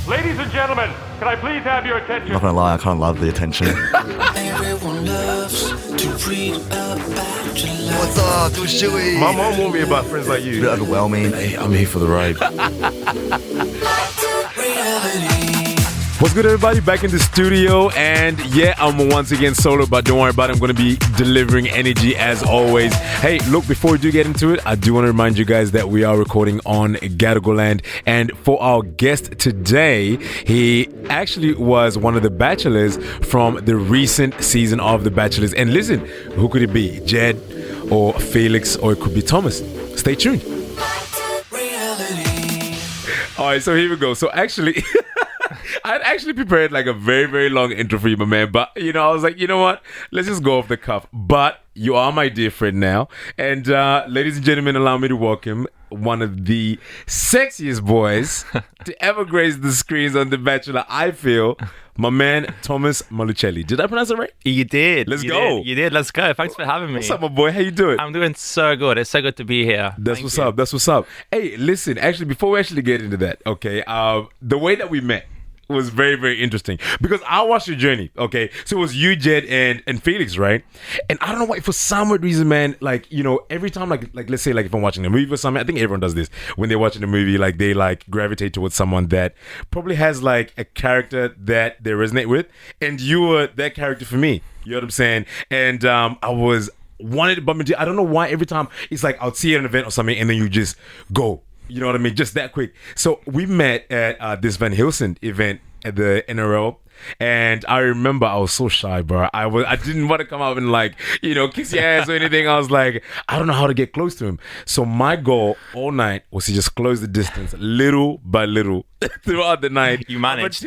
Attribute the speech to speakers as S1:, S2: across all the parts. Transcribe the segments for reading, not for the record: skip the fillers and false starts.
S1: Ladies and gentlemen, can I please have your attention?
S2: I'm not gonna lie, I kind of love the attention.
S3: Everyone loves to read about Bachelor.
S2: What's up, too Shuey?
S4: My mom warned me about friends like you.
S2: A bit overwhelming.
S4: Hey, I'm here for the ride.
S3: Reality.
S4: What's good, everybody? Back in the studio, and yeah, I'm once again solo, but don't worry about it. I'm going to be delivering energy as always. Hey, look, before we do get into it, I do want to remind you guys that we are recording on Gadigal Land, and for our guest today, he actually was one of the bachelors from the recent season of The Bachelors. And listen, who could it be? Jed or Felix, or it could be Thomas. Stay tuned.
S3: Reality.
S4: All right, so here we go. So actually... I'd actually prepared like a very, very long intro for you, my man. But, I was like, you know what? Let's just go off the cuff. But you are my dear friend now. And ladies and gentlemen, allow me to welcome one of the sexiest boys to ever grace the screens on The Bachelor, I feel, my man, Thomas Malucelli. Did I pronounce it right?
S5: You did.
S4: Let's go.
S5: You did. Let's go. Thanks for having me.
S4: What's up, my boy? How you doing?
S5: I'm doing so good. It's so good to be here.
S4: That's what's up. That's what's up. Hey, listen, actually, before we actually get into that, okay, the way that we met was very, very interesting because I watched your journey, okay? So it was you, Jed, and Felix, right? And I don't know why, for some weird reason, man, like, every time, like let's say, like, if I'm watching a movie or something, I think everyone does this. When they're watching a movie, like, they, like, gravitate towards someone that probably has, like, a character that they resonate with. And you were that character for me. You know what I'm saying? And I wanted to bump into, I don't know why every time it's like, I'll see you at an event or something, and then you just go. You know what I mean? Just that quick. So we met at this Van Hilsen event at the NRL. And I remember I was so shy, bro. I didn't want to come out and like, kiss your ass or anything. I was like, I don't know how to get close to him. So my goal all night was to just close the distance little by little throughout the night.
S5: You managed.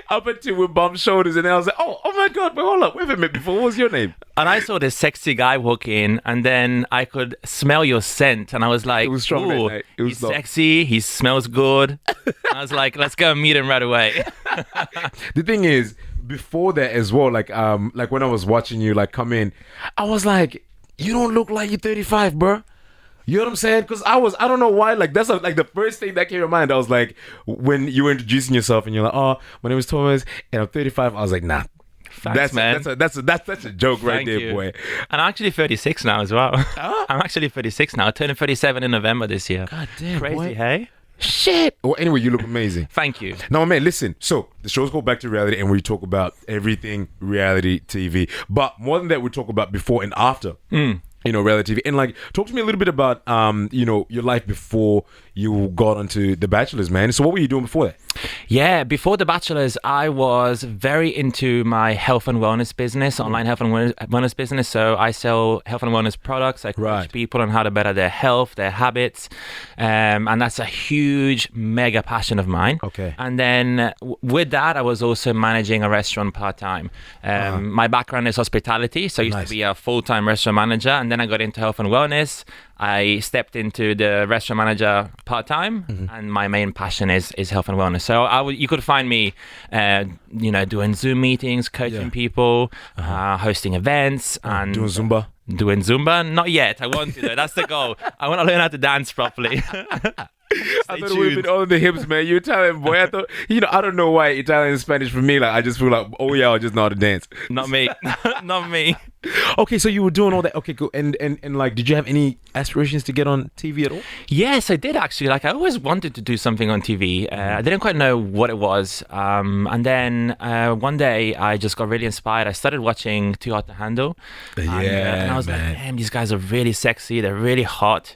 S4: Up until we bumped shoulders, and then I was like, oh my God, but hold up, we haven't met before. What was your name?
S5: And I saw this sexy guy walk in, and then I could smell your scent, and I was like,
S4: it was strong that night. It was
S5: he's sexy, he smells good. I was like, let's go and meet him right away.
S4: The thing is, before that as well, like when I was watching you like come in, I was like, you don't look like you're 35, bro. You know what I'm saying? Because I don't know why, like that's like the first thing that came to mind. I was like, when you were introducing yourself and you're like, oh, my name is Thomas and I'm 35. I was like, nah.
S5: Thanks, man.
S4: That's a joke right there,
S5: you.
S4: boy.
S5: And I'm actually 36 now as well. I'm actually 36 now. I turned 37 in November this year.
S4: God damn,
S5: crazy,
S4: boy.
S5: Hey?
S4: Shit. Well, anyway, you look amazing.
S5: Thank you.
S4: Now, man, listen. So the show's called Back to Reality, and we talk about everything reality TV. But more than that, we talk about before and after. Reality TV. And like, talk to me a little bit about, your life before you got onto The Bachelors, man. So what were you doing before that?
S5: Yeah, before The Bachelors, I was very into my health and wellness business, online health and wellness business. So I sell health and wellness products. I coach people on how to better their health, their habits. And that's a huge, mega passion of mine.
S4: Okay.
S5: And then with that, I was also managing a restaurant part-time. My background is hospitality. So I used to be a full-time restaurant manager. And then I got into health and wellness. I stepped into the restaurant manager part-time, and my main passion is health and wellness. So you could find me, doing Zoom meetings, coaching people, hosting events, and
S4: doing Zumba.
S5: Doing Zumba? Not yet. I want to though. That's the goal. I want to learn how to dance properly.
S4: I thought we've been on the hips, man. You Italian boy. I thought, I don't know why Italian and Spanish for me. Like, I just feel like, oh yeah, I just know how to dance.
S5: Not me. Not me.
S4: Okay, so you were doing all that. Okay, cool. And like, did you have any aspirations to get on TV at all?
S5: Yes, I did actually. Like, I always wanted to do something on TV. I didn't quite know what it was. And then one day I just got really inspired. I started watching Too Hot to Handle. And I was like, damn, these guys are really sexy. They're really hot.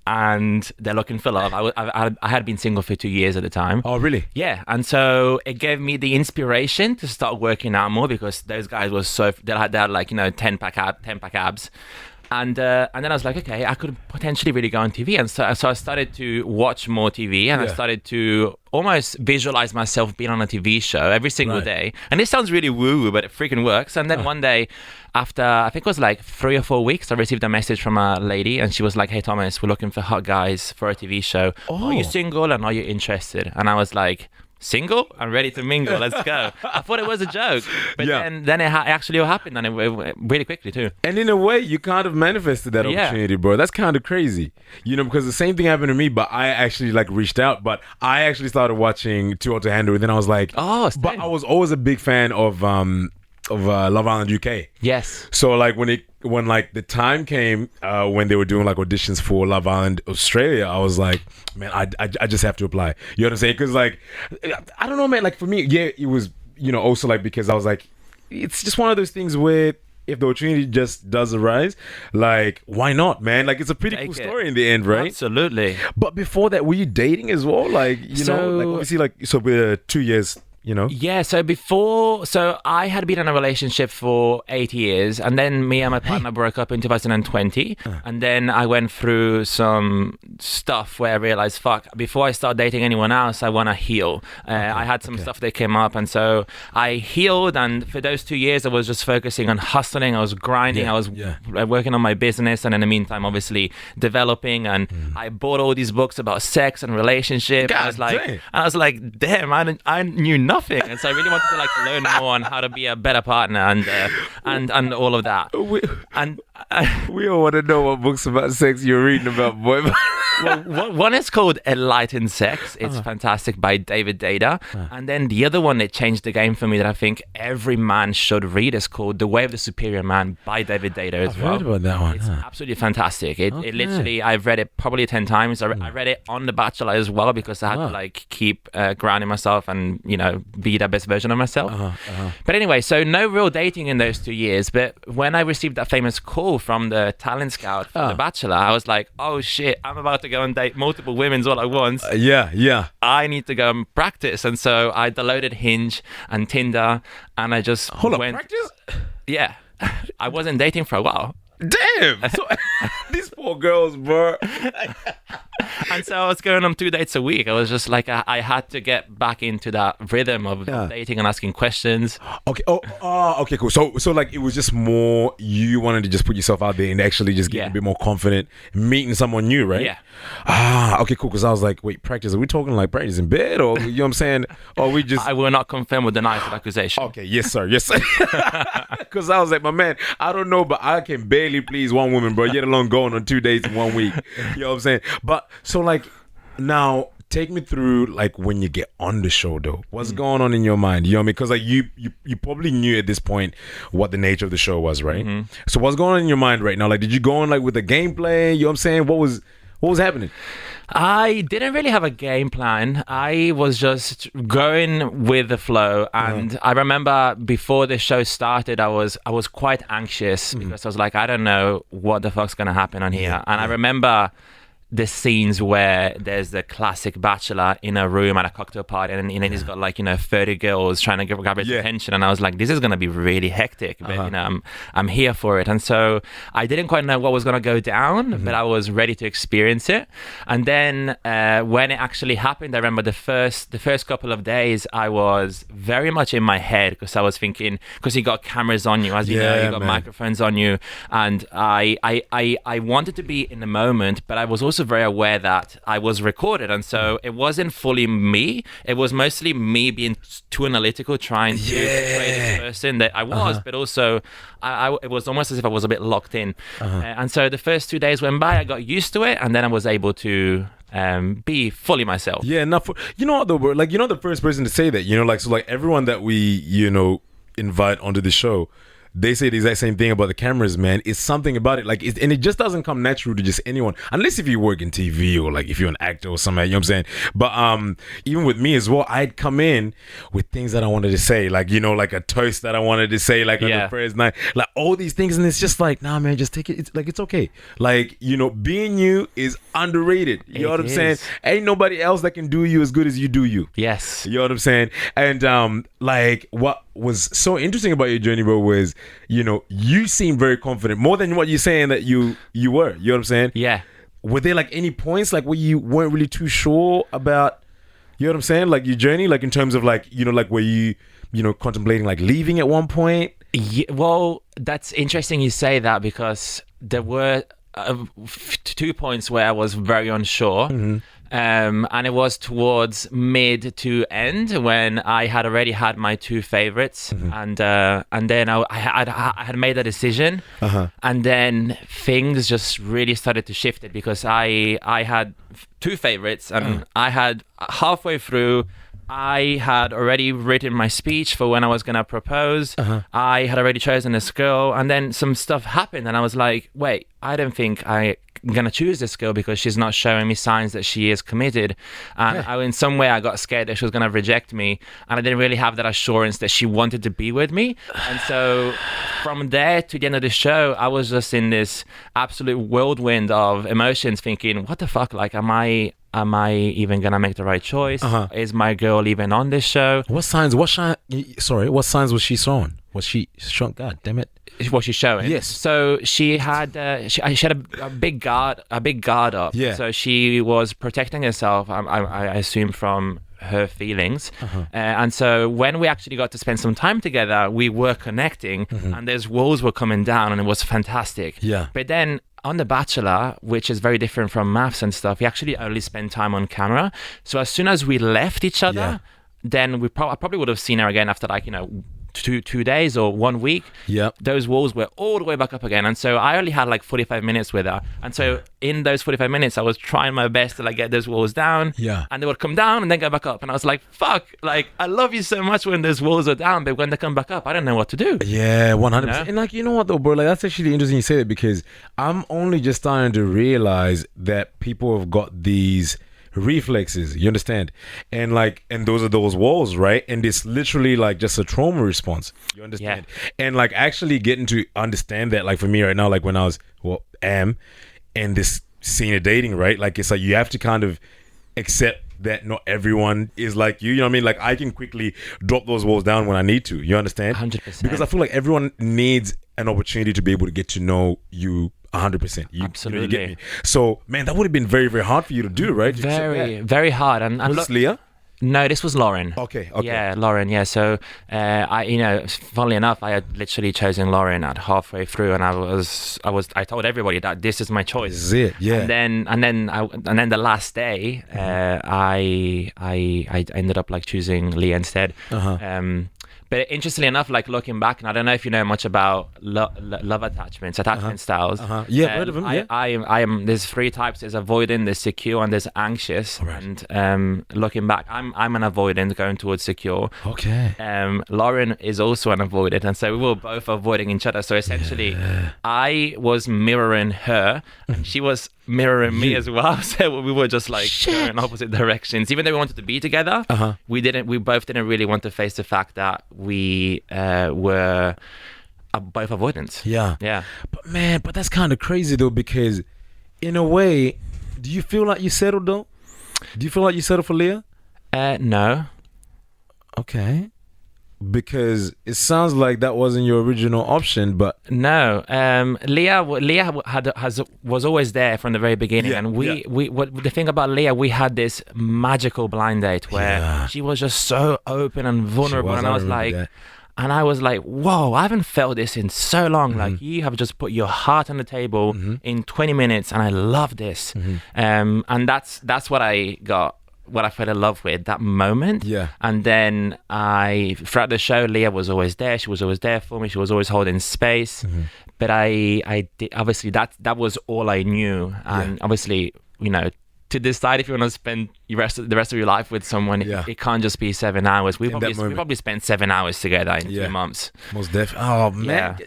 S5: And they're looking for love. I had been single for 2 years at the time.
S4: Oh, really?
S5: Yeah. And so it gave me the inspiration to start working out more because those guys were they had like 10-pack abs. And then I was like, okay, I could potentially really go on TV. And so I started to watch more TV, and I started to almost visualize myself being on a TV show every single day. And this sounds really woo-woo, but it freaking works. And then one day, after I think it was like 3 or 4 weeks, I received a message from a lady, and she was like, hey, Thomas, we're looking for hot guys for a TV show. Are you single and are you interested? And I was like, single and ready to mingle. Let's go. I thought it was a joke, but
S4: Yeah.
S5: then it actually happened, and it really quickly too.
S4: And in a way, you kind of manifested that
S5: Yeah.
S4: opportunity, bro. That's kind of crazy, because the same thing happened to me. But I actually like reached out, but I actually started watching Too Hot to Handle, and then I was like,
S5: Oh,
S4: but
S5: same.
S4: I was always a big fan of Love Island UK.
S5: Yes.
S4: So like when like the time came when they were doing like auditions for Love Island Australia, I was like, man, I just have to apply. You know what I'm saying? Because like I don't know, man. Like for me, yeah, it was also like because I was like, it's just one of those things where if the opportunity just does arise, like why not, man? Like it's a pretty
S5: Take
S4: cool
S5: it.
S4: story in the end, right?
S5: Absolutely.
S4: But before that, were you dating as well? Like like obviously like so we're 2 years.
S5: Yeah, so I had been in a relationship for 8 years, and then me and my partner broke up in 2020, and then I went through some stuff where I realized, fuck, before I start dating anyone else, I want to heal. I had some stuff that came up, and so I healed, and for those 2 years, I was just focusing on hustling, I was grinding, I was working on my business, and in the meantime, obviously, developing, and I bought all these books about sex and relationship. I was like, damn, I knew nothing. And so I really wanted to like learn more on how to be a better partner and all of that.
S4: We all want to know what books about sex you're reading about, boy.
S5: Well, one is called Enlightened Sex. It's fantastic by David Data. And then the other one that changed the game for me that I think every man should read is called The Way of the Superior Man by David Data as well.
S4: I've heard about that one.
S5: It's absolutely fantastic. It literally, I've read it probably 10 times. I read it on The Bachelor as well because I had to like keep grounding myself and, be the best version of myself. But anyway, so no real dating in those 2 years. But when I received that famous call from the talent scout for The Bachelor, I was like, oh shit, I'm about to go and date multiple women all at once.
S4: Yeah.
S5: I need to go and practice. And so I downloaded Hinge and Tinder, and I just
S4: practice?
S5: Yeah. I wasn't dating for a while.
S4: Damn. So these poor girls, bro.
S5: And so I was going on 2 dates a week. I was just like, I had to get back into that rhythm of dating and asking questions.
S4: Okay. Okay, cool. So like it was just more you wanted to just put yourself out there and actually just get a bit more confident meeting someone new, right?
S5: Yeah.
S4: Okay, cool. Because I was like, wait, practice? Are we talking like practice in bed, or you know what I'm saying? Or we just?
S5: I will not confirm or deny that accusation.
S4: Okay, yes, sir. Because I was like, my man, I don't know, but I can barely please one woman, bro. Yet alone going on 2 dates in 1 week. You know what I'm saying? But so like now. Take me through like when you get on the show though. What's going on in your mind? You know what I mean? Because like you probably knew at this point what the nature of the show was, right? So what's going on in your mind right now? Like did you go on like with the gameplay? You know what I'm saying? What was happening?
S5: I didn't really have a game plan. I was just going with the flow, and I remember before the show started, I was quite anxious because I was like, I don't know what the fuck's gonna happen on here. And I remember the scenes where there's the classic bachelor in a room at a cocktail party, and he's got like 30 girls trying to grab his attention, and I was like, this is gonna be really hectic, but I'm here for it. And so I didn't quite know what was gonna go down, but I was ready to experience it. And then when it actually happened, I remember the first couple of days I was very much in my head because I was thinking, because you got cameras on you, as you know, you got microphones on you, and I wanted to be in the moment, but I was also very aware that I was recorded, and so it wasn't fully me. It was mostly me being too analytical, trying to portray this person that I was, but also it was almost as if I was a bit locked in. And so the first 2 days went by, I got used to it, and then I was able to be fully myself.
S4: Yeah, not for the first person to say that, like so like everyone that we invite onto the show, they say the exact same thing about the cameras, man. It's something about it, and it just doesn't come natural to just anyone, unless if you work in TV or like if you're an actor or something. You know what I'm saying? But even with me as well, I'd come in with things that I wanted to say, like like a toast that I wanted to say, like on the first night, like all these things, and it's just like, nah, man, just take it. It's okay. Like being you is underrated. You know what I'm saying? Ain't nobody else that can do you as good as you do you.
S5: Yes.
S4: You know what I'm saying? And like what was so interesting about your journey, bro, was you seem very confident, more than what you're saying that you were. You know what I'm saying?
S5: Yeah.
S4: Were there like any points like where you weren't really too sure about, you know what I'm saying, like your journey, like in terms of like like were you contemplating like leaving at one point?
S5: Yeah, well, that's interesting you say that, because there were 2 points where I was very unsure. And it was towards mid to end when I had already had my two favorites, and then I had made a decision, and then things just really started to shift it because I had two favorites, and I had halfway through. I had already written my speech for when I was going to propose. I had already chosen this girl, and then some stuff happened, and I was like, wait, I don't think I'm going to choose this girl because she's not showing me signs that she is committed. And in some way, I got scared that she was going to reject me, and I didn't really have that assurance that she wanted to be with me. And so from there to the end of the show, I was just in this absolute whirlwind of emotions thinking, what the fuck? Like, am I even gonna make the right choice? Is my girl even on this show?
S6: What signs was she showing? Was she showing? God damn it!
S5: What she's showing?
S6: Yes.
S5: So she had she had a big guard up.
S6: Yeah.
S5: So she was protecting herself. I assume from her feelings. And so when we actually got to spend some time together, we were connecting, and those walls were coming down, and it was fantastic.
S6: Yeah.
S5: But then on The Bachelor, which is very different from maths and stuff, we actually only spend time on camera. So as soon as we left each other, then I probably would have seen her again after 2 days or 1 week.
S6: Yep.
S5: Those walls were all the way back up again. And so I only had 45 minutes with her. And so in those 45 minutes, I was trying my best to get those walls down.
S6: Yeah.
S5: And they would come down and then go back up. And I was like, fuck, I love you so much when those walls are down, but when they come back up, I don't know what to do.
S6: Yeah, 100%.
S5: You know?
S6: And you know what though, bro? That's actually interesting you say that because I'm only just starting to realize that people have got these reflexes, you understand, and those are those walls, right? And it's literally just a trauma response, you understand. And actually getting to understand that, for me right now, when I was am in this scene of dating, right, it's you have to kind of accept that not everyone is like you know what I mean? I can quickly drop those walls down when I need to, you understand?
S5: 100%.
S6: Because I feel like everyone needs an opportunity to be able to get to know you 100%.
S5: Absolutely.
S6: You get me? So, man, that would have been very, very hard for you to do, right?
S5: Very, very hard. And
S6: was this Leah?
S5: No, this was Lauren.
S6: Okay.
S5: Yeah, Lauren. Yeah. So, funnily enough, I had literally chosen Lauren at halfway through, and I told everybody that this is my choice.
S6: This is it. Yeah.
S5: And then the last day, I ended up choosing Leah instead. But interestingly enough, looking back, and I don't know if you know much about love attachment styles.
S6: Yeah, heard of them. Yeah.
S5: I am. There's 3 types. There's avoidant, there's secure, and there's anxious.
S6: Right.
S5: And looking back, I'm an avoidant going towards secure.
S6: Okay.
S5: Lauren is also an avoidant, and so we were both avoiding each other. So essentially, I was mirroring her, and she was mirroring me as well. So we were just going opposite directions. Even though we wanted to be together, we both didn't really want to face the fact that we were both avoidants. Yeah.
S6: But that's kind of crazy though, because in a way, do you feel like you settled though? Do you feel like you settled for Leah?
S5: No.
S6: Okay. Because it sounds like that wasn't your original option, but
S5: no. Leah was always there from the very beginning, and we the thing about Leah, we had this magical blind date where she was just so open and vulnerable, and I was like, whoa, I haven't felt this in so long. You have just put your heart on the table in 20 minutes, and I love this. And that's what I fell in love with, that moment.
S6: Yeah.
S5: And then throughout the show, Leah was always there. She was always there for me. She was always holding space. But I did, obviously that was all I knew. And obviously, to decide if you want to spend the rest of your life with someone, it can't just be 7 hours. We probably spent 7 hours together in 3 months.
S6: Most definitely. Oh man,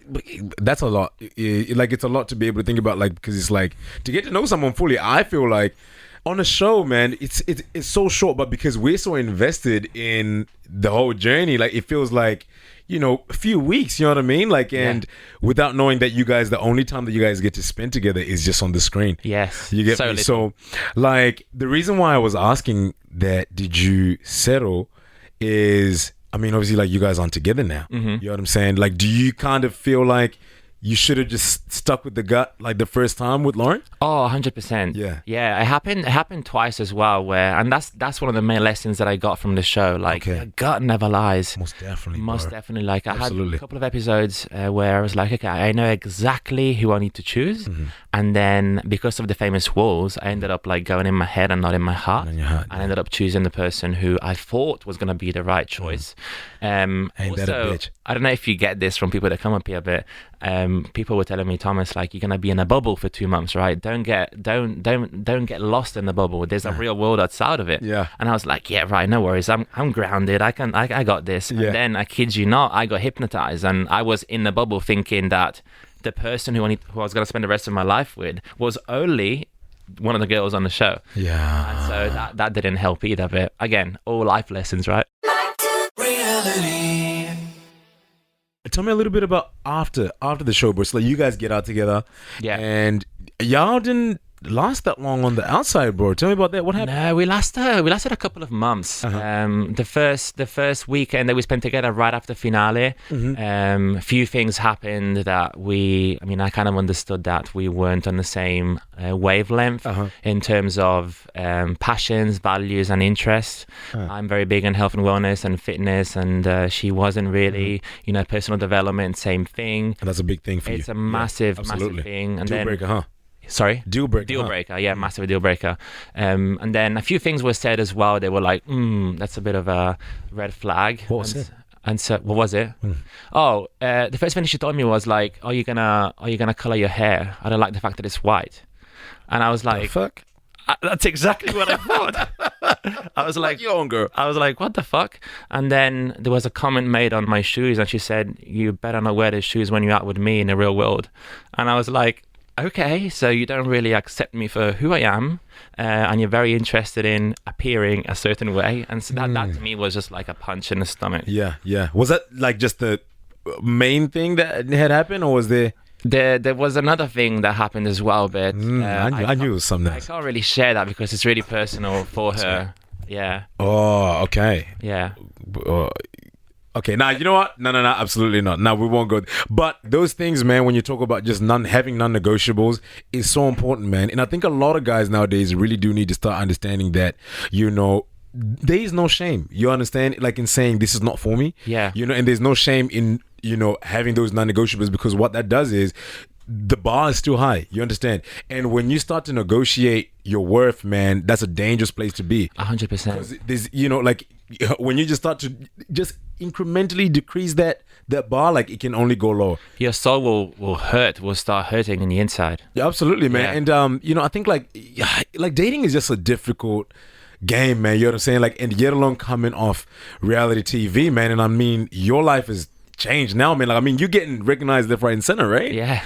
S6: that's a lot. It's a lot to be able to think about. Because it's to get to know someone fully. I feel like on a show, man, it's so short, but because we're so invested in the whole journey, it feels like a few weeks, you know what I mean? And without knowing that you guys, the only time that you guys get to spend together is just on the screen.
S5: Yes.
S6: You get
S5: so
S6: me?
S5: little.
S6: So, the reason why I was asking that, did you settle, is, obviously, you guys aren't together now. You know what I'm saying? Do you kind of feel like you should have just stuck with the gut like the first time with Lauren?
S5: Oh, 100%.
S6: Yeah.
S5: It happened twice as well. And that's one of the main lessons that I got from the show. Like,
S6: Okay.
S5: your gut never lies.
S6: Most definitely.
S5: Most
S6: bro.
S5: definitely. Like, I had
S6: Absolutely.
S5: a couple of episodes where I was like, okay, I know exactly who I need to choose.
S6: Mm-hmm.
S5: And then because of the famous walls, I ended up like going in my head and not in my heart.
S6: Not in your heart,
S5: I
S6: yeah.
S5: ended up choosing the person who I thought was going to be the right choice.
S6: Ain't that a
S5: Also,
S6: bitch?
S5: I don't know if you get this from people that come up here, but people were telling me, Thomas, like, you're gonna be in a bubble for 2 months, right? Don't get lost in the bubble. There's a real world outside of it.
S6: Yeah.
S5: And I was like, yeah, right, no worries. I'm grounded. I got this.
S6: Yeah.
S5: And then I kid you not, I got hypnotized, and I was in the bubble thinking that the person who I was gonna spend the rest of my life with was only one of the girls on the show.
S6: Yeah.
S5: And so that didn't help either. But again, all life lessons, right?
S3: Reality.
S6: Tell me a little bit about after the show, bro. So like, you guys get out together.
S5: Yeah.
S6: And y'all didn't last that long on the outside, bro. Tell me about that. What happened?
S5: No, we lasted a couple of months. The first weekend that we spent together right after finale, a few things happened that I kind of understood that we weren't on the same wavelength in terms of passions, values, and interests. I'm very big on health and wellness and fitness, and she wasn't really, personal development, same thing.
S6: And that's a big thing for you.
S5: It's a massive
S6: absolutely.
S5: thing. And
S6: Deal
S5: then,
S6: breaker, huh?
S5: Sorry?
S6: Deal breaker.
S5: Deal
S6: huh?
S5: breaker, yeah, massive deal breaker. And then a few things were said as well. They were like, that's a bit of a red flag.
S6: What was
S5: and,
S6: it?
S5: And so, what was it? Oh, the first thing she told me was like, are you gonna color your hair? I don't like the fact that it's white. And I was like,
S6: Fuck.
S5: that's exactly what I thought. I was like,
S6: Your own girl.
S5: I was like, what the fuck? And then there was a comment made on my shoes, and she said, you better not wear those shoes when you're out with me in the real world. And I was like, okay, so you don't really accept me for who I am, and you're very interested in appearing a certain way. And so that to me was just like a punch in the stomach.
S6: Yeah, yeah. Was that like just the main thing that had happened, or was there?
S5: There was another thing that happened as well, but
S6: I knew it was something
S5: I
S6: else.
S5: can't really share that because it's really personal for her. Yeah,
S6: Oh, okay.
S5: yeah.
S6: Okay, now you know what? No, absolutely not. Now we won't go. But those things, man, when you talk about just having non-negotiables, is so important, man. And I think a lot of guys nowadays really do need to start understanding that, there is no shame. You understand, like in saying this is not for me.
S5: Yeah.
S6: And there's no shame in having those non-negotiables, because what that does is the bar is too high. You understand? And when you start to negotiate your worth, man, that's a dangerous place to be.
S5: 100%.
S6: There's, like when you just start to just incrementally decrease that bar, like it can only go lower.
S5: Your soul will start hurting on the inside.
S6: Yeah, absolutely, man.
S5: Yeah.
S6: And I think like dating is just a difficult game, man. You know what I'm saying? Like, and yet alone coming off reality TV, man. And I mean, your life is changed now, man. Like, I mean, you're getting recognized left, right, and center, right?
S5: Yeah.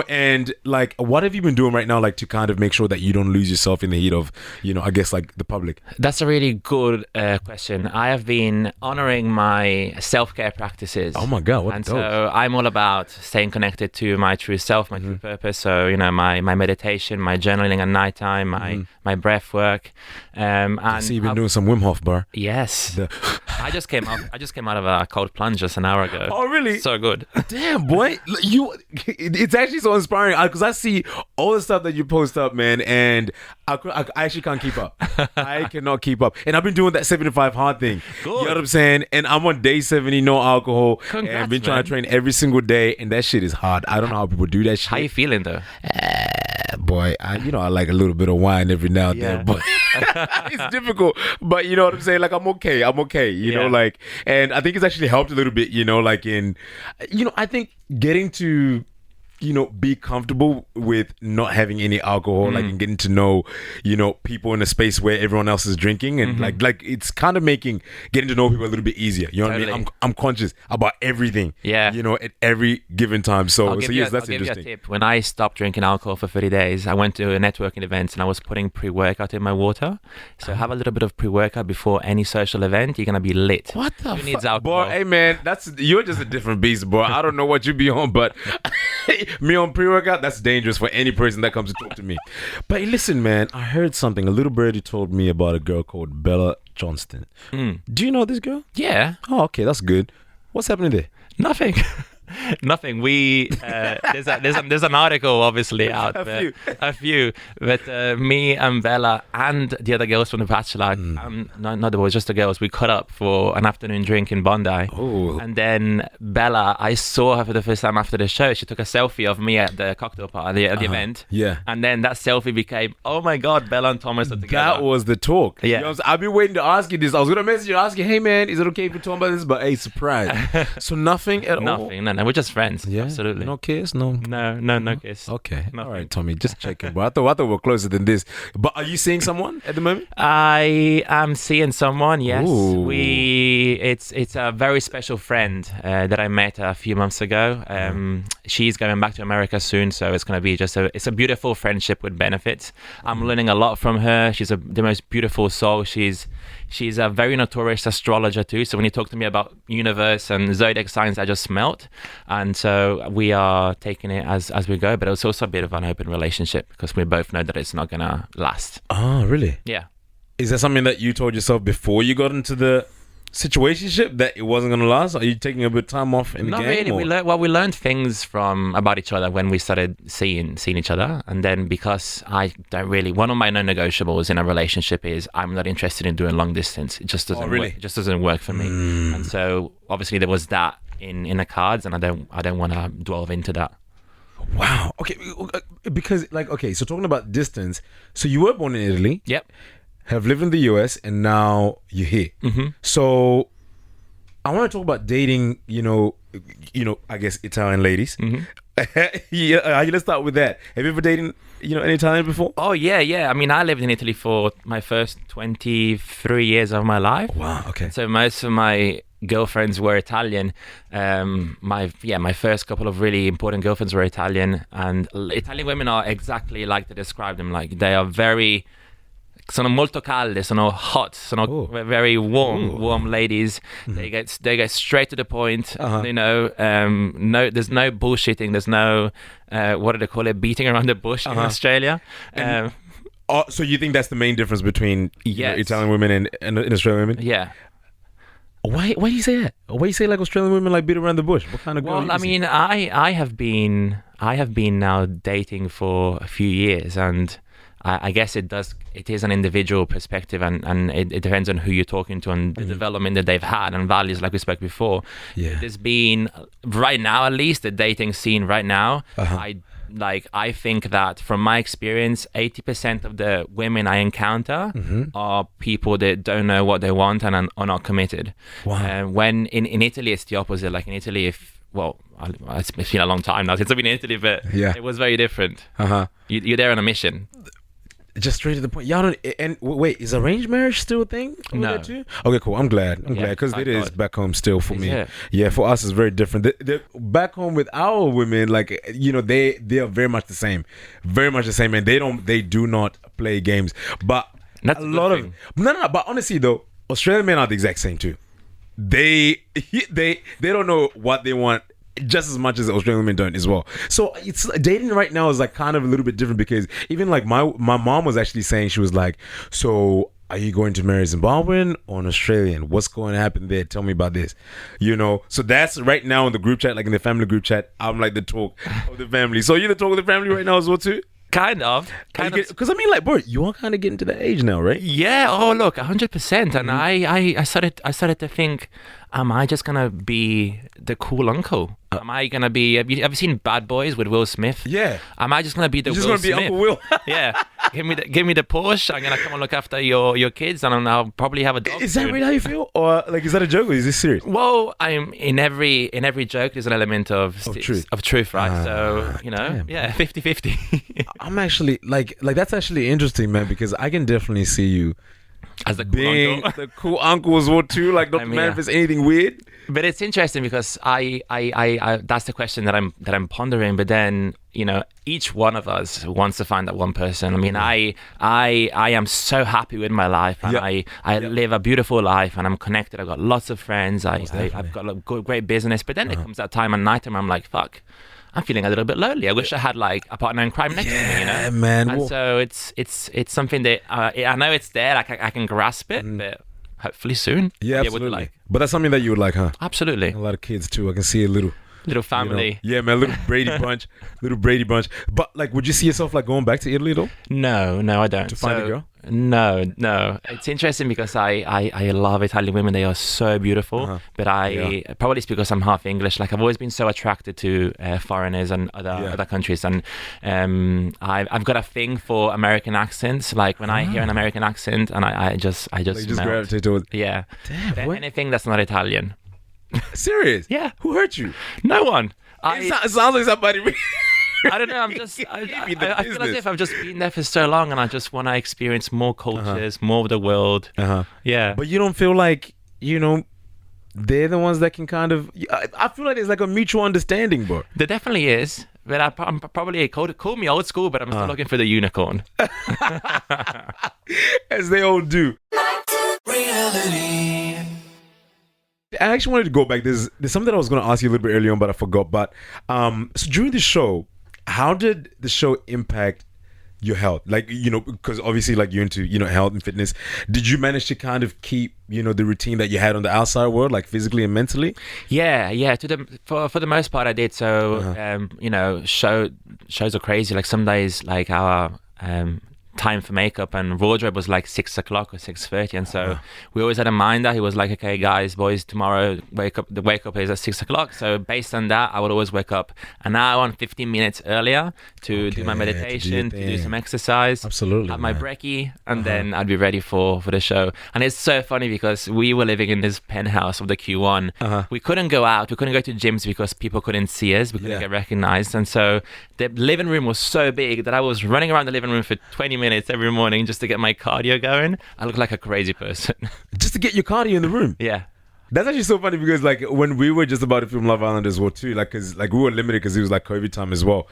S6: And like, what have you been doing right now, like, to kind of make sure that you don't lose yourself in the heat of, I guess, like, the public?
S5: That's a really good question. I have been honoring my self-care practices.
S6: Oh my God, what
S5: And
S6: dope.
S5: so I'm all about staying connected to my true self, my true purpose. So, my meditation, my journaling at nighttime, my breath work. And
S6: I see you've been doing some Wim Hof, bar.
S5: Yes. I just came out of a cold plunge just an hour ago.
S6: Oh, really?
S5: So good.
S6: Damn, boy, it's actually so inspiring because I see all the stuff that you post up, man, and I actually can't keep up. I cannot keep up, and I've been doing that 75 hard thing.
S5: Good.
S6: You know what I'm saying? And I'm on day 70, no alcohol,
S5: Congrats,
S6: and I've been trying
S5: man.
S6: to train every single day, and that shit is hard. I don't know how people do that shit.
S5: How you feeling though?
S6: Boy, I like a little bit of wine every now and
S5: Yeah.
S6: then, but it's difficult. But you know what I'm saying? Like, I'm okay. You know,
S5: Yeah.
S6: like, and I think it's actually helped a little bit, like I think getting to, be comfortable with not having any alcohol, like, and getting to know, people in a space where everyone else is drinking, and like it's kind of getting to know people a little bit easier. You know what I mean?
S5: Totally.
S6: I'm conscious about everything.
S5: Yeah.
S6: At every given time. So
S5: I'll give
S6: yes,
S5: you
S6: that's
S5: a
S6: interesting.
S5: tip. When I stopped drinking alcohol for 30 days, I went to a networking event and I was putting pre-workout in my water. So have a little bit of pre-workout before any social event. You're gonna be lit.
S6: What the
S5: Who needs
S6: fuck?
S5: alcohol?
S6: Boy, hey man, you're just a different beast, boy. I don't know what you be on, but me on pre-workout, that's dangerous for any person that comes to talk to me. But listen, man, I heard something. A little birdie told me about a girl called Bella Johnston. Do you know this girl?
S5: Yeah.
S6: Oh, okay, that's good. What's happening there?
S5: Nothing. Nothing. There's an article obviously out there. A few. But me and Bella and the other girls from The Bachelor, not the boys, just the girls, we caught up for an afternoon drink in Bondi.
S6: Oh.
S5: And then Bella, I saw her for the first time after the show. She took a selfie of me at the cocktail party at the event.
S6: Yeah.
S5: And then that selfie became, oh my God, Bella and Thomas are together.
S6: That was the talk.
S5: Yeah.
S6: You know what I'm saying? I've been waiting to ask you this. I was gonna message you and ask you, hey man, is it okay if we talk about this? But hey, surprise. So nothing at all.
S5: Nothing. No, we're just friends.
S6: Yeah.
S5: Absolutely.
S6: No kiss. No.
S5: No kiss.
S6: Okay.
S5: Nothing.
S6: All right, Tommy. Just checking. But I thought we were closer than this. But are you seeing someone at the moment?
S5: I am seeing someone. Yes,
S6: Ooh.
S5: It's a very special friend that I met a few months ago. She's going back to America soon, so it's going to be it's a beautiful friendship with benefits. I'm learning a lot from her. She's the most beautiful soul. She's a very notorious astrologer too. So when you talk to me about universe and zodiac signs, I just melt. And so we are taking it as we go. But it's also a bit of an open relationship because we both know that it's not gonna last.
S6: Oh, really?
S5: Yeah.
S6: Is that something that you told yourself before you got into the situationship that it wasn't going to last? Are you taking a bit of time off in the
S5: Not
S6: game?
S5: really. We learned things about each other when we started seeing each other, and then because I don't really, one of my non-negotiables in a relationship is I'm not interested in doing long distance. It just doesn't
S6: really?
S5: work. It just doesn't work for me. And so obviously there was that in the cards, and I don't want to delve into that.
S6: Wow. Okay. Because so talking about distance, so you were born in Italy.
S5: Yep.
S6: Have lived in the US, and now you're here. So I want to talk about dating, I guess Italian ladies. Yeah, let's start with that. Have you ever dated, an Italian before?
S5: Oh, yeah. I mean, I lived in Italy for my first 23 years of my life.
S6: Wow, okay.
S5: So most of my girlfriends were Italian. My first couple of really important girlfriends were Italian. And Italian women are exactly like they describe them. Like, they are sono molto calde, sono hot, sono very warm ladies. They get straight to the point. There's no bullshitting. There's no what do they call it, beating around the bush in Australia.
S6: So you think that's the main difference between Italian women and Australian women?
S5: Yeah.
S6: Why do you say that? Why do you say like Australian women like beat around the bush? What kind of girl?
S5: Well, I mean, I have been now dating for a few years, and I guess it is an individual perspective, and it depends on who you're talking to and the development that they've had and values, like we spoke before.
S6: Yeah.
S5: There's been, right now at least, the dating scene right now, I think that from my experience, 80% of the women I encounter are people that don't know what they want and are not committed.
S6: Wow.
S5: When in Italy, it's the opposite. Like in Italy, it's been a long time now since I've been in Italy, but it was very different. You're there on a mission.
S6: Just straight to the point. Y'all don't. And wait, is arranged marriage still a thing?
S5: No.
S6: Too? Okay, cool. I'm glad because it is back home still for me.
S5: it?
S6: Yeah, for us it's very different. Back home with our women, like they are very much the same, and they do not play games. But
S5: That's
S6: a
S5: a good
S6: lot
S5: thing.
S6: of no. But honestly though, Australian men are the exact same too. They don't know what they want just as much as Australian women don't as well. So it's dating right now is like kind of a little bit different because even like my mom was actually saying, she was like, so are you going to marry Zimbabwean or an Australian? What's going to happen there? Tell me about this. So that's right now in the group chat, like in the family group chat, I'm like the talk of the family. So you're the talk of the family right now as well too?
S5: Kind of.
S6: Because I mean, like, bro, you are kind of getting to that age now, right?
S5: Yeah. Oh, look, 100%. And I started to think, am I just gonna be the cool uncle? Am I gonna be? Have you ever seen Bad Boys with Will Smith?
S6: Yeah.
S5: Am I just gonna be the
S6: You're
S5: Will
S6: just gonna
S5: Smith?
S6: be Uncle Will.
S5: Yeah. Give me the Porsche. I'm gonna come and look after your kids, and I'll probably have a dog.
S6: Is that
S5: soon.
S6: really how you feel, or like is that a joke, or is this serious?
S5: Well, I'm in every joke. There's an element of truth, right? So
S6: damn.
S5: 50-50.
S6: I'm actually like that's actually interesting, man, because I can definitely see you
S5: As the cool
S6: being
S5: uncle.
S6: the cool uncle as well too. Like, not to manifest anything weird.
S5: But it's interesting because I that's the question that I'm pondering. But then each one of us wants to find that one person. I mean, I am so happy with my life, and I live a beautiful life, and I'm connected. I've got lots of friends. I've got a great business. But then there comes that time at night, and I'm like, fuck. I'm feeling a little bit lonely. I wish I had like a partner in crime next to me,
S6: Yeah, man.
S5: And so it's something that I know it's there. Like I can grasp it, but hopefully soon.
S6: Yeah,
S5: I'll be able to,
S6: absolutely.
S5: like,
S6: But that's something that you would like, huh?
S5: absolutely.
S6: A lot of kids too. I can see a little
S5: Little
S6: you know?
S5: family.
S6: Yeah, man, little Brady bunch. But like, would you see yourself like going back to Italy though?
S5: No, I don't.
S6: To find a girl?
S5: No. It's interesting because I love Italian women. They are so beautiful. But probably it's because I'm half English. Like I've always been so attracted to foreigners and other countries, and I've got a thing for American accents. Like when I hear an American accent, and I just
S6: Like, just
S5: melt.
S6: gravitate towards.
S5: Yeah.
S6: Damn, what?
S5: Anything that's not Italian.
S6: Serious?
S5: Yeah.
S6: Who hurt you?
S5: No one.
S6: It sounds like somebody.
S5: I don't know. I'm just. I feel as
S6: business.
S5: if I've just been there for so long, and I just want to experience more cultures, more of the world. Yeah.
S6: But you don't feel like they're the ones that can kind of. I feel like there's like a mutual understanding, bro.
S5: There definitely is. But I'm probably call me old school, but I'm still looking for the unicorn.
S6: As they all do.
S3: Reality.
S6: I actually wanted to go back. There's something that I was going to ask you a little bit earlier on, but I forgot. But so during the show, how did the show impact your health? Like, because obviously like you're into, health and fitness. Did you manage to kind of keep, the routine that you had on the outside world, like physically and mentally?
S5: Yeah. For the most part, I did. So, shows are crazy. Like some days, like our time for makeup and wardrobe was like 6 o'clock or 6:30, and so we always had a minder. He was like, okay guys, boys, tomorrow the wake up is at 6 o'clock. So based on that, I would always wake up an hour and 15 minutes earlier to do my meditation, to do some exercise,
S6: absolutely,
S5: have my brekkie, and then I'd be ready for the show. And it's so funny because we were living in this penthouse of the Q1. We couldn't go out, we couldn't go to gyms because people couldn't see us, we couldn't get recognized, and so the living room was so big that I was running around the living room for 20 minutes every morning just to get my cardio going. I look like a crazy person.
S6: Just to get your cardio in the room.
S5: Yeah.
S6: That's actually so funny because like when we were just about to film Love Island as well too, like because like we were limited because it was like COVID time as well.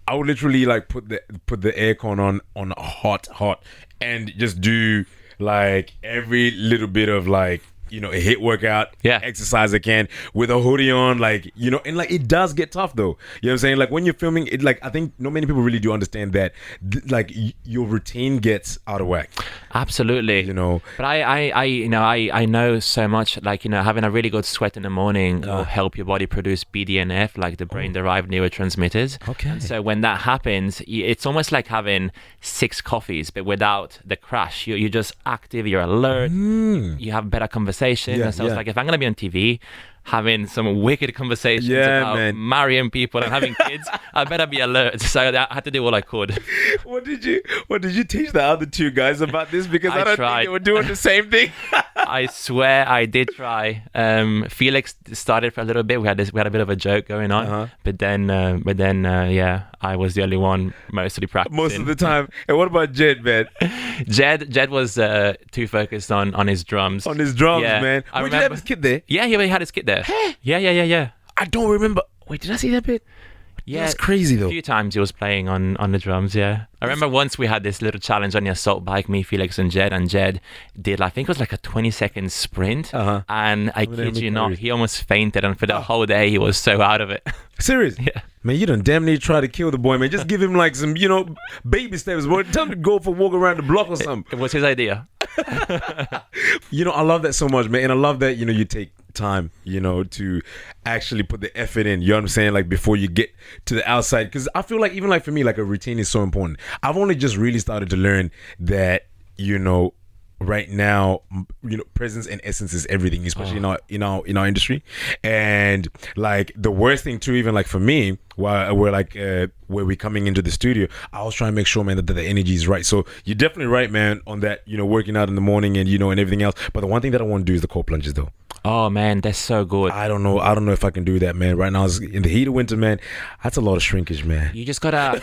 S6: I would literally like put the aircon on hot and just do like every little bit of like a HIIT workout, exercise I can with a hoodie on, like, and like it does get tough though. You know what I'm saying? Like when you're filming it, like I think not many people really do understand that like your routine gets out of whack.
S5: Absolutely. But I know so much, like, having a really good sweat in the morning will help your body produce BDNF, like the brain derived neurotransmitters. Okay. And so when that happens, it's almost like having 6 coffees, but without the crash. You're just active, you're alert, you have better conversation. And so it's like, if I'm going to be on TV having some wicked conversations about marrying people and having kids, I better be alert. So I had to do all I could.
S6: What did you teach the other 2 guys about this? Because I don't
S5: tried.
S6: think they were doing the same thing.
S5: I swear I did try. Felix started for a little bit. We had a bit of a joke going on, but then I was the only one mostly practicing
S6: most of the time. And what about Jed, man?
S5: Jed was too focused on his drums.
S6: On his drums, man. Did you have his kid there?
S5: Yeah, he had his kid there. Yeah.
S6: I don't remember. Wait, did I see that bit?
S5: Yeah,
S6: that's crazy though.
S5: A few times he was playing on the drums. Yeah, I remember once we had this little challenge on the assault bike, me, Felix, and Jed did, I think it was like a 20-second sprint, and I kid you not, he almost fainted, and for the whole day he was so out of it.
S6: Serious?
S5: Yeah.
S6: Man, you done damn near try to kill the boy, man. Just give him like some, baby steps, boy. Tell him to go for a walk around the block or something.
S5: It was his idea.
S6: I love that so much, man. And I love that, you take time, to actually put the effort in. You know what I'm saying? Like before you get to the outside. Because I feel like even like for me, like a routine is so important. I've only just really started to learn that, right now, presence and essence is everything, especially in our industry. And like the worst thing too, even like for me, while where we're coming into the studio, I was trying to make sure, man, that the energy is right. So you're definitely right, man, on that, working out in the morning and and everything else. But the one thing that I want to do is the core plunges though.
S5: Oh man, that's so good.
S6: I don't know if I can do that, man. Right now, in the heat of winter, man, that's a lot of shrinkage, man.
S5: You just gotta,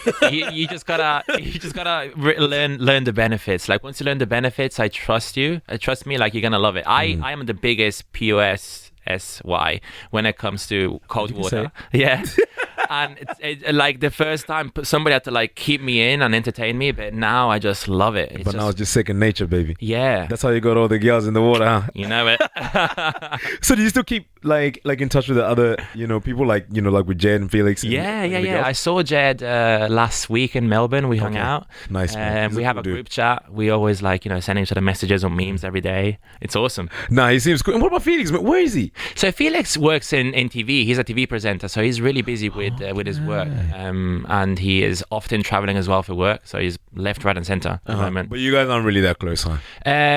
S5: learn the benefits. Like once you learn the benefits, I trust you. Trust me, like you're gonna love it. I am the biggest POSSY when it comes to cold water. Yeah. And it's like the first time somebody had to like keep me in and entertain me, but now I just love it.
S6: Now it's just second nature, baby.
S5: Yeah.
S6: That's how you got all the girls in the water, huh?
S5: You know it.
S6: So do you still keep like in touch with the other people like like with Jed and Felix? And
S5: Yeah.
S6: everybody else?
S5: I saw Jed last week in Melbourne. We hung out.
S6: Nice, man. He's
S5: We
S6: a
S5: have
S6: cool
S5: a
S6: dude.
S5: group chat. We always sending each other messages or memes every day. It's awesome.
S6: Nah, he seems cool. And what about Felix, man? Where is he?
S5: So Felix works in TV. He's a TV presenter, so he's really busy with his work. And he is often traveling as well for work. So he's left, right, and center at the moment.
S6: But you guys aren't really that close, huh?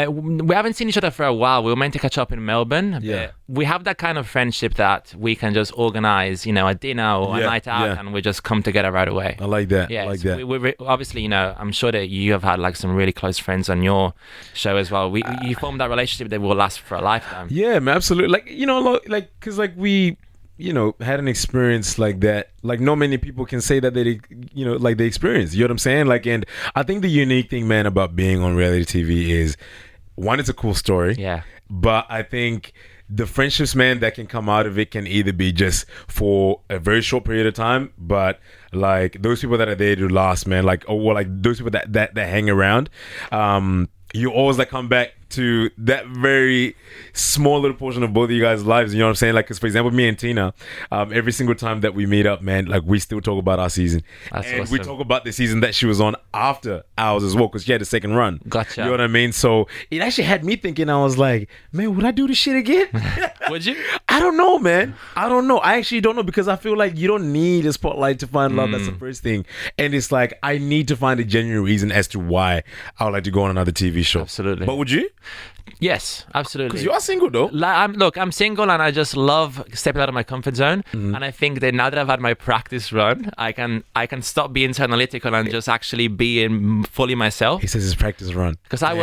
S5: We haven't seen each other for a while. We were meant to catch up in Melbourne.
S6: Yeah.
S5: But we have that kind of friendship that we can just organize, a dinner or a
S6: Yeah,
S5: night out,
S6: yeah.
S5: and we just come together right away.
S6: I like that.
S5: Yeah,
S6: I like
S5: so
S6: that.
S5: we obviously, I'm sure that you have had some really close friends on your show as well. You formed that relationship that will last for a lifetime.
S6: Yeah, man, absolutely. Because we, had an experience like that. Like, not many people can say that they, they experience. You know what I'm saying? And I think the unique thing, man, about being on reality TV is, one, it's a cool story.
S5: Yeah.
S6: But I think the friendships, man, that can come out of it can either be just for a very short period of time, but those people that are there to last, man, those people that hang around, you always come back to that very small little portion of both of you guys' lives. You know what I'm saying? Because for example, me and Tina, every single time that we meet up, man, we still talk about our season.
S5: That's
S6: and
S5: awesome.
S6: we talk about the season that she was on after ours as well, because she had the second run.
S5: Gotcha.
S6: You know what I mean? So it actually had me thinking, I was like, man, would I do this shit again?
S5: Would you?
S6: I don't know, man. I don't know. I actually don't know, because I feel like you don't need a spotlight to find love. That's the first thing. And it's I need to find a genuine reason as to why I would like to go on another TV show.
S5: Absolutely.
S6: But would you?
S5: Yes, absolutely.
S6: Because you are single, though.
S5: I'm single, and I just love stepping out of my comfort zone.
S6: Mm-hmm.
S5: And I think that now that I've had my practice run, I can stop being so analytical and just actually be fully myself.
S6: He says his practice run.
S5: Because I'm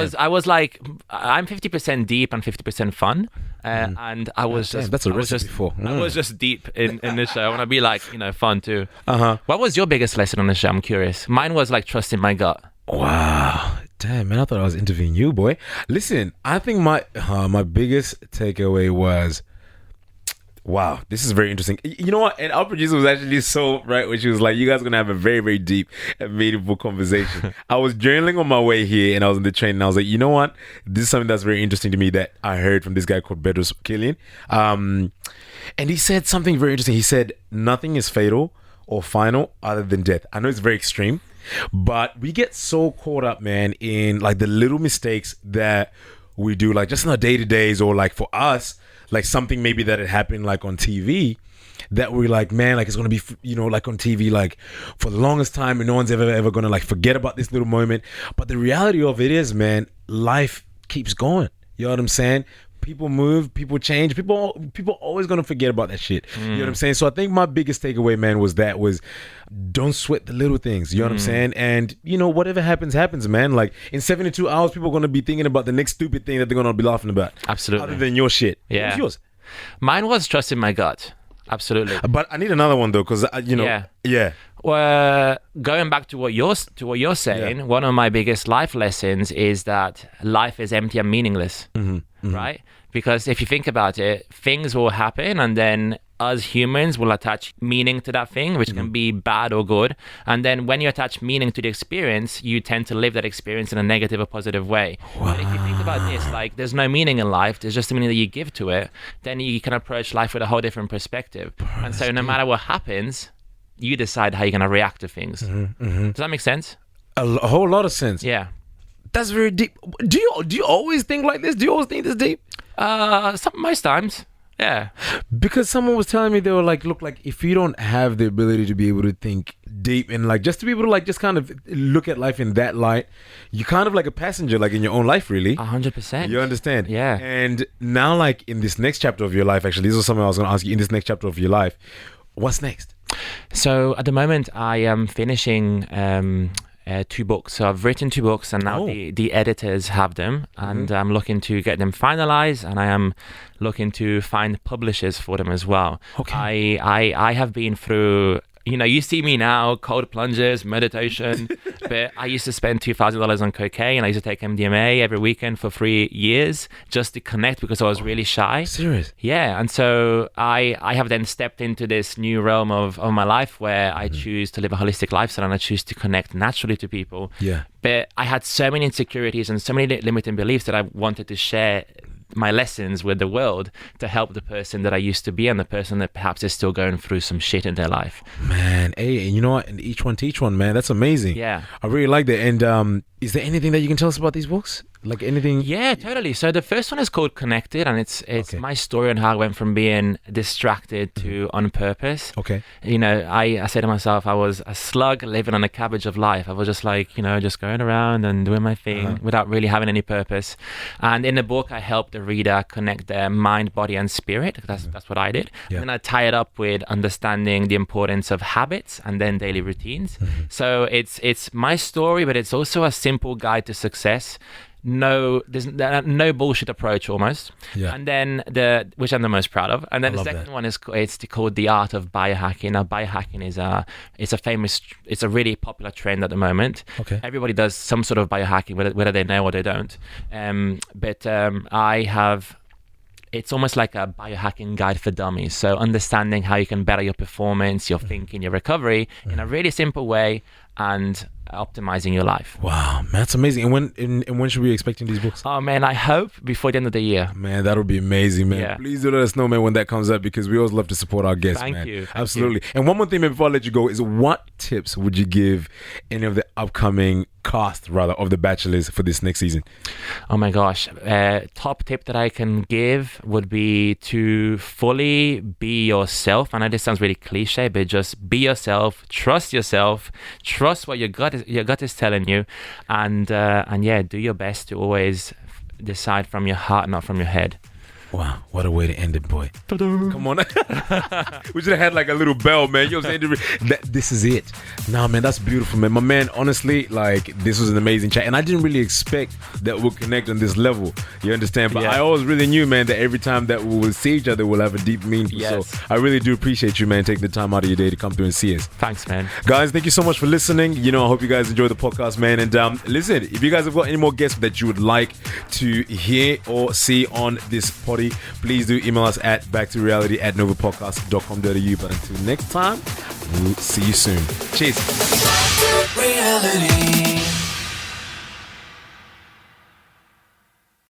S5: 50% deep and 50% fun, and I was
S6: Damn,
S5: just
S6: that's a
S5: I was
S6: recipe
S5: just-
S6: for.
S5: I was just deep in the show. I want to be fun too.
S6: Uh-huh.
S5: What was your biggest lesson on the show? I'm curious. Mine was trusting my gut.
S6: Wow. Damn, man, I thought I was interviewing you, boy. Listen, I think my biggest takeaway was, wow, this is very interesting. You know what? And our producer was actually so right when she was like, you guys are going to have a very, very deep and meaningful conversation. I was journaling on my way here, and I was in the train, and I was like, you know what? This is something that's very interesting to me that I heard from this guy called Bedros Killian. And he said something very interesting. He said, nothing is fatal or final other than death. I know it's very extreme, but we get so caught up, man, in the little mistakes that we do, just in our day-to-days, or for us, something maybe that had happened on TV, that we're man, it's gonna be on TV for the longest time, and no one's ever gonna forget about this little moment. But the reality of it is, man, life keeps going. You know what I'm saying? People move, people change, people always gonna forget about that shit. You know what I'm saying? So I think my biggest takeaway, man, was don't sweat the little things. You know what I'm saying? And whatever happens, man. In 72 hours, people are gonna be thinking about the next stupid thing that they're gonna be laughing about.
S5: Absolutely.
S6: Other than your shit.
S5: Yeah.
S6: What was yours?
S5: Mine was trusting my gut. Absolutely.
S6: But I need another one though, because yeah.
S5: Well, going back to what you're saying,
S6: Yeah.
S5: one of my biggest life lessons is that life is empty and meaningless, right? Because if you think about it, things will happen, and then us humans will attach meaning to that thing, which can be bad or good. And then when you attach meaning to the experience, you tend to live that experience in a negative or positive way. But if you think about this, there's no meaning in life, there's just the meaning that you give to it, then you can approach life with a whole different perspective. And so no matter what happens, you decide how you're going to react to things. Does that make sense?
S6: A whole lot of sense.
S5: Yeah.
S6: That's very deep. Do you always think like this? Do you always think this deep?
S5: Most times. Yeah.
S6: Because someone was telling me, they were look, if you don't have the ability to be able to think deep and just to be able to just kind of look at life in that light, you're kind of like a passenger in your own life, really.
S5: 100%.
S6: You understand?
S5: Yeah.
S6: And now in this next chapter of your life, actually, this was something I was going to ask you. In this next chapter of your life, what's next?
S5: So at the moment, I am finishing 2 books. So I've written 2 books, and now the editors have them, and I'm looking to get them finalized, and I am looking to find publishers for them as well.
S6: Okay.
S5: I have been through, you see me now, cold plunges, meditation, but I used to spend $2,000 on cocaine. I used to take MDMA every weekend for 3 years just to connect, because I was really shy.
S6: Serious?
S5: Yeah, and so I have then stepped into this new realm of my life where I choose to live a holistic lifestyle, and I choose to connect naturally to people.
S6: Yeah.
S5: But I had so many insecurities and so many limiting beliefs that I wanted to share my lessons with the world to help the person that I used to be and the person that perhaps is still going through some shit in their life.
S6: Man, hey, and you know what? And each one teach one, man. That's amazing.
S5: Yeah.
S6: I really like that. And is there anything that you can tell us about these books? Like anything?
S5: Yeah, totally. So the first one is called Connected, and it's
S6: Okay.
S5: my story on how I went from being distracted to on purpose.
S6: Okay.
S5: You know, I said to myself, I was a slug living on a cabbage of life. I was just like, you know, just going around and doing my thing without really having any purpose. And in the book, I help the reader connect their mind, body, and spirit. That's what I did.
S6: Yeah.
S5: And then I tie it up with understanding the importance of habits and then daily routines. So it's my story, but it's also a simple guide to success. There's no bullshit approach almost.
S6: Yeah.
S5: And then which I'm the most proud of. And then the
S6: love
S5: second
S6: that.
S5: one is called The Art of Biohacking. Now, biohacking it's a really popular trend at the moment.
S6: Okay.
S5: Everybody does some sort of biohacking, whether they know or they don't. It's almost like a biohacking guide for dummies. So understanding how you can better your performance, your thinking, your recovery in a really simple way, and optimizing your life.
S6: Wow, man, that's amazing. And when should we be expecting these books?
S5: Oh man, I hope before the end of the year.
S6: Man, that would be amazing, man.
S5: Yeah.
S6: Please do let us know, man, when that comes up, because we always love to support our guests,
S5: Thank
S6: man.
S5: you. Thank
S6: Absolutely. And one more thing, man, before I let you go, is what tips would you give any of the upcoming cast, rather, of The Bachelors for this next season?
S5: Oh my gosh. Top tip that I can give would be to fully be yourself. I know this sounds really cliche, but just be yourself, trust what your gut is telling you, and yeah, do your best to always decide from your heart, not from your head.
S6: Wow, what a way to end it, boy. Come on. We should have had like a little bell, man. You know what I'm saying? This is it. Nah, man, that's beautiful, man. My man, honestly, like, this was an amazing chat. And I didn't really expect that we'll connect on this level. You understand? But
S5: Yeah.
S6: I always really knew, man, that every time that we will see each other, we'll have a deep meaning.
S5: Yes.
S6: So I really do appreciate you, man, taking the time out of your day to come through and see us.
S5: Thanks, man.
S6: Guys, thank you so much for listening. You know, I hope you guys enjoy the podcast, man. And listen, if you guys have got any more guests that you would like to hear or see on this potty, please do email us at backtoreality@novapodcast.com.au. But until next time, we'll see you soon. Cheers.
S3: Reality.